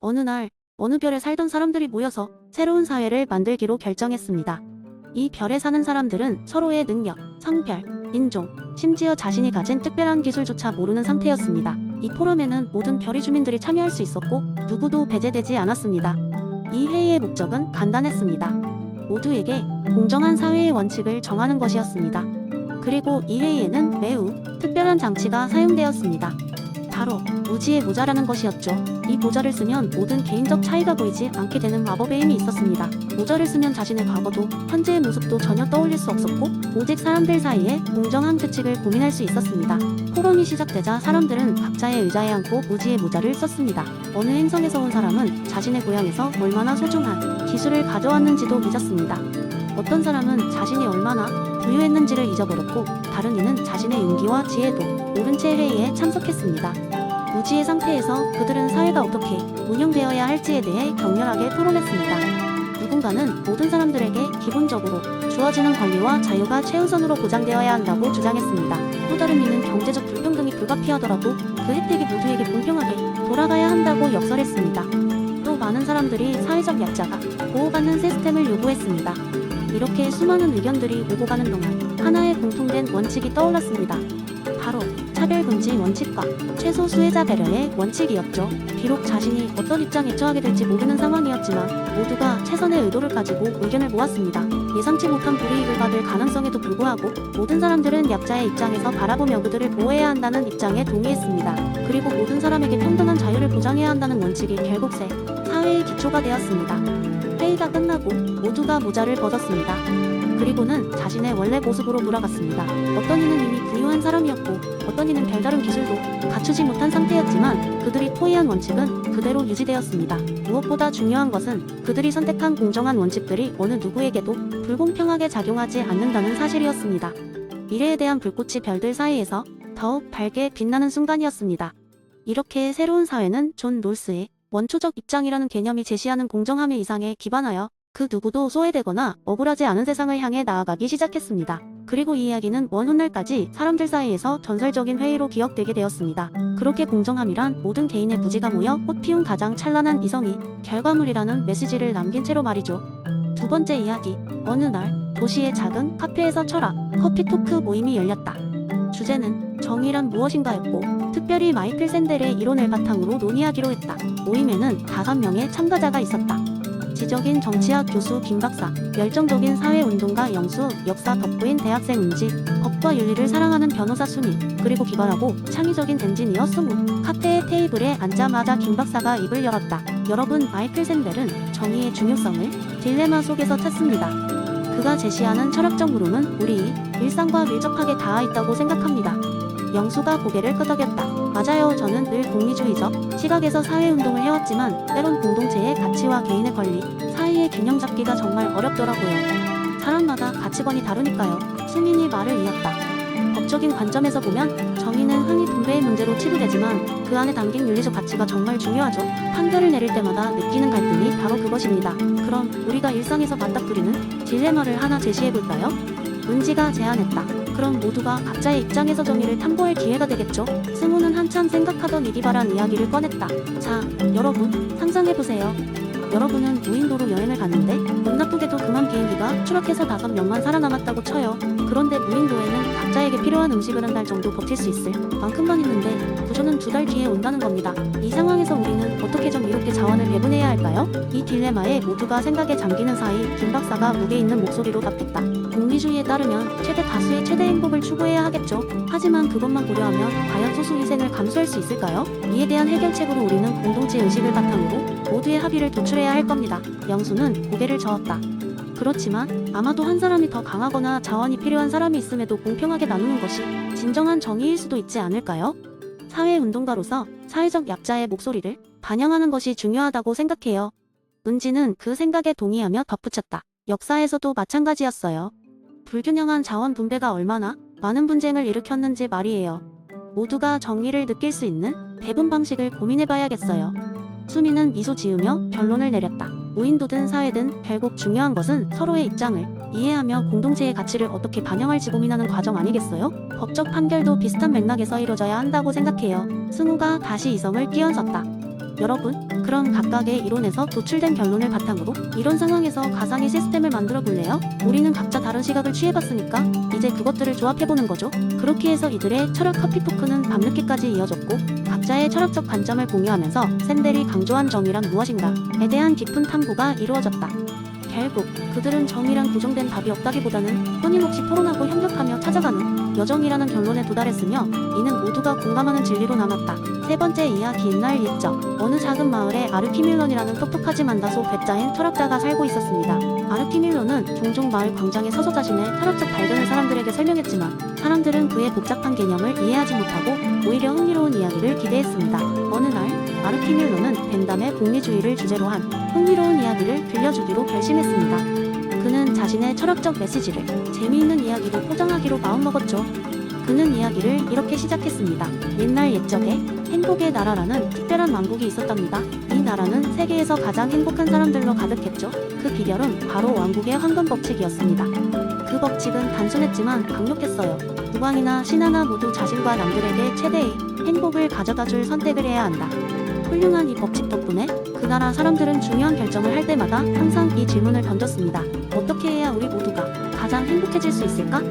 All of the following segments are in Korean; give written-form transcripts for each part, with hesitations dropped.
어느 날 어느 별에 살던 사람들이 모여서 새로운 사회를 만들기로 결정했습니다. 이 별에 사는 사람들은 서로의 능력, 성별, 인종, 심지어 자신이 가진 특별한 기술조차 모르는 상태였습니다. 이 포럼에는 모든 별의 주민들이 참여할 수 있었고 누구도 배제되지 않았습니다. 이 회의의 목적은 간단했습니다. 모두에게 공정한 사회의 원칙을 정하는 것이었습니다. 그리고 이 회의에는 매우 특별한 장치가 사용되었습니다. 바로 무지의 모자라는 것이었죠. 이 모자를 쓰면 모든 개인적 차이가 보이지 않게 되는 마법의 힘이 있었습니다. 모자를 쓰면 자신의 과거도 현재의 모습도 전혀 떠올릴 수 없었고 오직 사람들 사이에 공정한 규칙을 고민할 수 있었습니다. 토론이 시작되자 사람들은 각자의 의자에 앉고 무지의 모자를 썼습니다. 어느 행성에서 온 사람은 자신의 고향에서 얼마나 소중한 기술을 가져왔는지도 잊었습니다. 어떤 사람은 자신이 얼마나 부유했는지를 잊어버렸고 다른 이는 자신의 용기와 지혜도 모른 채 회의에 참석했습니다. 무지의 상태에서 그들은 사회가 어떻게 운영되어야 할지에 대해 격렬하게 토론했습니다. 누군가는 모든 사람들에게 기본적으로 주어지는 권리와 자유가 최우선으로 보장되어야 한다고 주장했습니다. 또 다른 이는 경제적 불평등이 불가피하더라도 그 혜택이 모두에게 공평하게 돌아가야 한다고 역설했습니다. 또 많은 사람들이 사회적 약자가 보호받는 시스템을 요구했습니다. 이렇게 수많은 의견들이 오고 가는 동안 하나의 공통된 원칙이 떠올랐습니다. 바로 차별금지 원칙과 최소 수혜자 배려의 원칙이었죠. 비록 자신이 어떤 입장에 처하게 될지 모르는 상황이었지만 모두가 최선의 의도를 가지고 의견을 모았습니다. 예상치 못한 불이익을 받을 가능성에도 불구하고 모든 사람들은 약자의 입장에서 바라보며 그들을 보호해야 한다는 입장에 동의했습니다. 그리고 모든 사람에게 평등한 자유를 보장해야 한다는 원칙이 결국 새 사회의 기초가 되었습니다. 회의가 끝나고 모두가 모자를 벗었습니다. 그리고는 자신의 원래 모습으로 돌아갔습니다. 어떤 이는 이미 부유한 사람이었고 어떤 이는 별다른 기술도 갖추지 못한 상태였지만 그들이 토의한 원칙은 그대로 유지되었습니다. 무엇보다 중요한 것은 그들이 선택한 공정한 원칙들이 어느 누구에게도 불공평하게 작용하지 않는다는 사실이었습니다. 미래에 대한 불꽃이 별들 사이에서 더욱 밝게 빛나는 순간이었습니다. 이렇게 새로운 사회는 존 롤스의 원초적 입장이라는 개념이 제시하는 공정함의 이상에 기반하여 그 누구도 소외되거나 억울하지 않은 세상을 향해 나아가기 시작했습니다. 그리고 이 이야기는 먼 훗날까지 사람들 사이에서 전설적인 회의로 기억되게 되었습니다. 그렇게 공정함이란 모든 개인의 부지가 모여 꽃피운 가장 찬란한 이성이 결과물이라는 메시지를 남긴 채로 말이죠. 두 번째 이야기. 어느 날 도시의 작은 카페에서 철학, 커피 토크 모임이 열렸다. 주제는 정의란 무엇인가였고 특별히 마이클 샌델의 이론을 바탕으로 논의하기로 했다. 모임에는 5명의 참가자가 있었다. 지적인 정치학 교수 김 박사, 열정적인 사회운동가 영수, 역사 덕후인 대학생 은지, 법과 윤리를 사랑하는 변호사 순이, 그리고 기발하고 창의적인 엔지니어 승우. 카페의 테이블에 앉자마자 김 박사가 입을 열었다. 여러분, 마이클 샌델은 정의의 중요성을 딜레마 속에서 찾습니다. 그가 제시하는 철학적 물음은 우리 일상과 밀접하게 닿아 있다고 생각합니다. 영수가 고개를 끄덕였다. 맞아요. 저는 늘 공리주의적 시각에서 사회운동을 해왔지만 때론 공동체의 가치와 개인의 권리 사이의 균형 잡기가 정말 어렵더라고요. 사람마다 가치관이 다르니까요. 수민이 말을 이었다. 법적인 관점에서 보면 정의는 흔히 분배의 문제로 치부되지만 그 안에 담긴 윤리적 가치가 정말 중요하죠. 판결을 내릴 때마다 느끼는 갈등이 바로 그것입니다. 그럼 우리가 일상에서 맞닥뜨리는 딜레마를 하나 제시해볼까요? 은지가 제안했다. 그럼 모두가 각자의 입장에서 정의를 탐구할 기회가 되겠죠. 승우는 한참 생각하던 이기발한 이야기를 꺼냈다. 자, 여러분, 상상해보세요. 여러분은 무인도로 여행을 갔는데 운 나쁘게도 그만 비행기가 추락해서 5명만 살아남았다고 쳐요. 그런데 무인도에는 각자에게 필요한 음식을 한 달 정도 버틸 수 있을 만큼만 있는데 구조는 2달 뒤에 온다는 겁니다. 이 상황에서 우리는 어떻게 좀 이롭게 자원을 배분해야 할까요? 이 딜레마에 모두가 생각에 잠기는 사이 김 박사가 무게 있는 목소리로 답했다. 공리주의에 따르면 최대 다수의 최대 행복을 추구해야 하겠죠. 하지만 그것만 고려하면 과연 소수 희생을 감수할 수 있을까요? 이에 대한 해결책으로 우리는 공동체 의식을 바탕으로 모두의 합의를 도출해야 할 겁니다. 영수는 고개를 저었다. 그렇지만 아마도 한 사람이 더 강하거나 자원이 필요한 사람이 있음에도 공평하게 나누는 것이 진정한 정의일 수도 있지 않을까요? 사회운동가로서 사회적 약자의 목소리를 반영하는 것이 중요하다고 생각해요. 은지는 그 생각에 동의하며 덧붙였다. 역사에서도 마찬가지였어요. 불균형한 자원 분배가 얼마나 많은 분쟁을 일으켰는지 말이에요. 모두가 정의를 느낄 수 있는 배분 방식을 고민해봐야겠어요. 수미는 미소 지으며 결론을 내렸다. 무인도든 사회든 결국 중요한 것은 서로의 입장을 이해하며 공동체의 가치를 어떻게 반영할지 고민하는 과정 아니겠어요? 법적 판결도 비슷한 맥락에서 이루어져야 한다고 생각해요. 승우가 다시 이성을 끼얹었다. 여러분, 그럼 각각의 이론에서 도출된 결론을 바탕으로 이런 상황에서 가상의 시스템을 만들어 볼래요? 우리는 각자 다른 시각을 취해봤으니까 이제 그것들을 조합해보는 거죠. 그렇게 해서 이들의 철학 커피 토크는 밤늦게까지 이어졌고 각자의 철학적 관점을 공유하면서 샌델이 강조한 정의란 무엇인가에 대한 깊은 탐구가 이루어졌다. 결국 그들은 정의란 고정된 답이 없다기보다는 끊임없이 토론하고 협력하며 찾아가는 여정이라는 결론에 도달했으며 이는 모두가 공감하는 진리로 남았다. 세 번째 이야기. 옛날 옛적 어느 작은 마을에 아르키밀론이라는 똑똑하지만 다소 괴짜인 철학자가 살고 있었습니다. 아르키밀론은 종종 마을 광장에 서서 자신의 철학적 발견을 사람들에게 설명했지만 사람들은 그의 복잡한 개념을 이해하지 못하고 오히려 흥미로운 이야기를 기대했습니다. 어느 날 아르키밀론은 벤담의 복리주의를 주제로 한 흥미로운 이야기를 들려주기로 결심했습니다. 그는 자신의 철학적 메시지를 재미있는 이야기로 포장하기로 마음먹었죠. 그는 이야기를 이렇게 시작했습니다. 옛날 옛적에 행복의 나라라는 특별한 왕국이 있었답니다. 이 나라는 세계에서 가장 행복한 사람들로 가득했죠. 그 비결은 바로 왕국의 황금 법칙이었습니다. 그 법칙은 단순했지만 강력했어요. 국왕이나 신하나 모두 자신과 남들에게 최대의 행복을 가져다줄 선택을 해야 한다. 훌륭한 이 법칙 덕분에 그 나라 사람들은 중요한 결정을 할 때마다 항상 이 질문을 던졌습니다. 어떻게 해야 우리 모두가 가장 행복해질 수 있을까?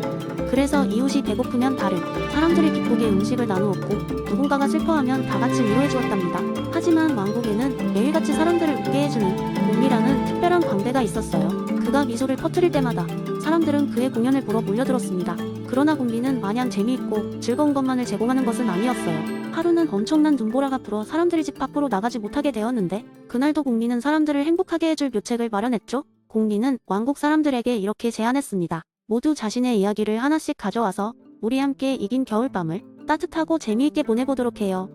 그래서 이웃이 배고프면 다른 사람들이 기쁘게 음식을 나누었고 누군가가 슬퍼하면 다 같이 위로해 주었답니다. 하지만 왕국에는 매일같이 사람들을 웃게 해주는 곰이라는 특별한 광대가 있었어요. 그가 미소를 퍼뜨릴 때마다 사람들은 그의 공연을 보러 몰려들었습니다. 그러나 곰비는 마냥 재미있고 즐거운 것만을 제공하는 것은 아니었어요. 하루는 엄청난 눈보라가 불어 사람들이 집 밖으로 나가지 못하게 되었는데 그날도 공비는 사람들을 행복하게 해줄 묘책을 마련했죠. 공비는 왕국 사람들에게 이렇게 제안했습니다. 모두 자신의 이야기를 하나씩 가져와서 우리 함께 이긴 겨울밤을 따뜻하고 재미있게 보내보도록 해요.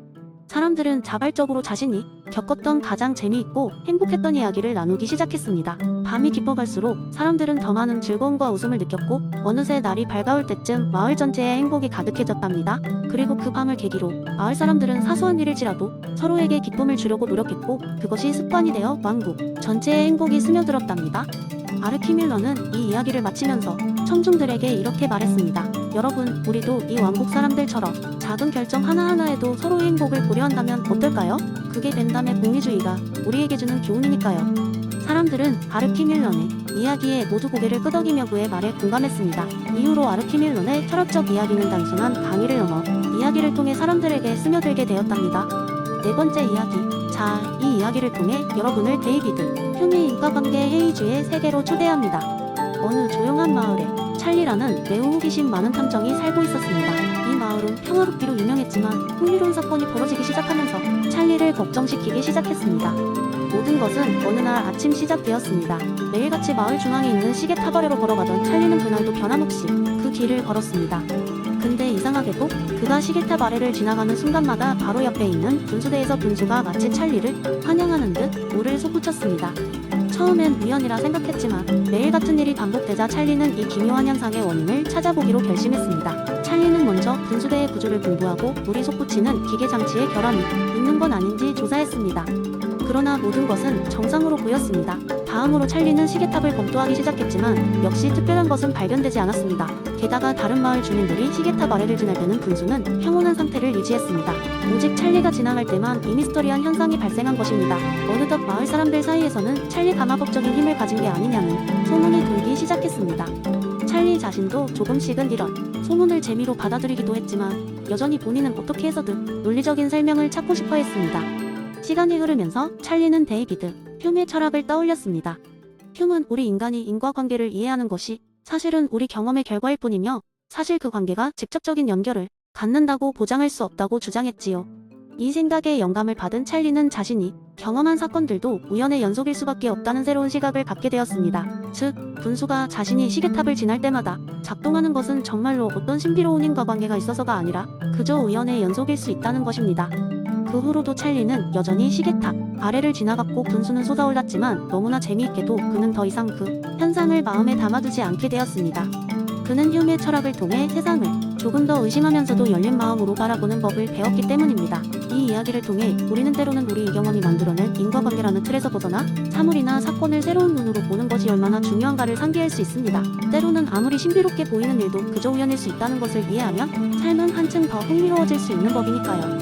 사람들은 자발적으로 자신이 겪었던 가장 재미있고 행복했던 이야기를 나누기 시작했습니다. 밤이 깊어갈수록 사람들은 더 많은 즐거움과 웃음을 느꼈고 어느새 날이 밝아올 때쯤 마을 전체에 행복이 가득해졌답니다. 그리고 그 밤을 계기로 마을 사람들은 사소한 일일지라도 서로에게 기쁨을 주려고 노력했고 그것이 습관이 되어 왕국 전체의 행복이 스며들었답니다. 아르키밀러는 이 이야기를 마치면서 청중들에게 이렇게 말했습니다. 여러분, 우리도 이 왕국 사람들처럼 작은 결정 하나하나에도 서로의 행복을 고려한다면 어떨까요? 그게 벤담의 복리주의가 우리에게 주는 교훈이니까요. 사람들은 아르키밀런의 이야기에 모두 고개를 끄덕이며 그의 말에 공감했습니다. 이후로 아르키밀론의 철학적 이야기는 단순한 강의를 넘어 이야기를 통해 사람들에게 스며들게 되었답니다. 네 번째 이야기. 자, 이 이야기를 통해 여러분을 데이비드 휴메 인과관계 회의주의 세계로 초대합니다. 어느 조용한 마을에 찰리라는 매우 호기심 많은 탐정이 살고 있었습니다. 이 마을은 평화롭기로 유명했지만 흥미로운 사건이 벌어지기 시작하면서 찰리를 걱정시키기 시작했습니다. 모든 것은 어느 날 아침 시작되었습니다. 매일같이 마을 중앙에 있는 시계 타버레로 걸어가던 찰리는 그날도 변함없이 그 길을 걸었습니다. 근데 이상하게도 그가 시계탑 아래를 지나가는 순간마다 바로 옆에 있는 분수대에서 분수가 마치 찰리를 환영하는 듯 물을 솟구쳤습니다. 처음엔 우연이라 생각했지만 매일 같은 일이 반복되자 찰리는 이 기묘한 현상의 원인을 찾아보기로 결심했습니다. 찰리는 먼저 분수대의 구조를 공부하고 물이 솟구치는 기계 장치에 결함이 있는 건 아닌지 조사했습니다. 그러나 모든 것은 정상으로 보였습니다. 다음으로 찰리는 시계탑을 검토하기 시작했지만 역시 특별한 것은 발견되지 않았습니다. 게다가 다른 마을 주민들이 시계탑 아래를 지날 때는 분수는 평온한 상태를 유지했습니다. 오직 찰리가 지나갈 때만 이 미스터리한 현상이 발생한 것입니다. 어느덧 마을 사람들 사이에서는 찰리가 마법적인 힘을 가진 게 아니냐는 소문이 돌기 시작했습니다. 찰리 자신도 조금씩은 이런 소문을 재미로 받아들이기도 했지만 여전히 본인은 어떻게 해서든 논리적인 설명을 찾고 싶어 했습니다. 시간이 흐르면서 찰리는 데이비드 휴메의 철학을 떠올렸습니다. 휴는 우리 인간이 인과관계를 이해하는 것이 사실은 우리 경험의 결과일 뿐이며 사실 그 관계가 직접적인 연결을 갖는다고 보장할 수 없다고 주장했지요. 이 생각에 영감을 받은 찰리는 자신이 경험한 사건들도 우연의 연속일 수밖에 없다는 새로운 시각을 갖게 되었습니다. 즉, 분수가 자신이 시계탑을 지날 때마다 작동하는 것은 정말로 어떤 신비로운 인과관계가 있어서가 아니라 그저 우연의 연속일 수 있다는 것입니다. 그 후로도 찰리는 여전히 시계탑 아래를 지나갔고 분수는 솟아올랐지만 너무나 재미있게도 그는 더 이상 그 현상을 마음에 담아두지 않게 되었습니다. 그는 휴메의 철학을 통해 세상을 조금 더 의심하면서도 열린 마음으로 바라보는 법을 배웠기 때문입니다. 이 이야기를 통해 우리는 때로는 우리의 경험이 만들어낸 인과관계라는 틀에서 벗어나 사물이나 사건을 새로운 눈으로 보는 것이 얼마나 중요한가를 상기할 수 있습니다. 때로는 아무리 신비롭게 보이는 일도 그저 우연일 수 있다는 것을 이해하면 삶은 한층 더 흥미로워질 수 있는 법이니까요.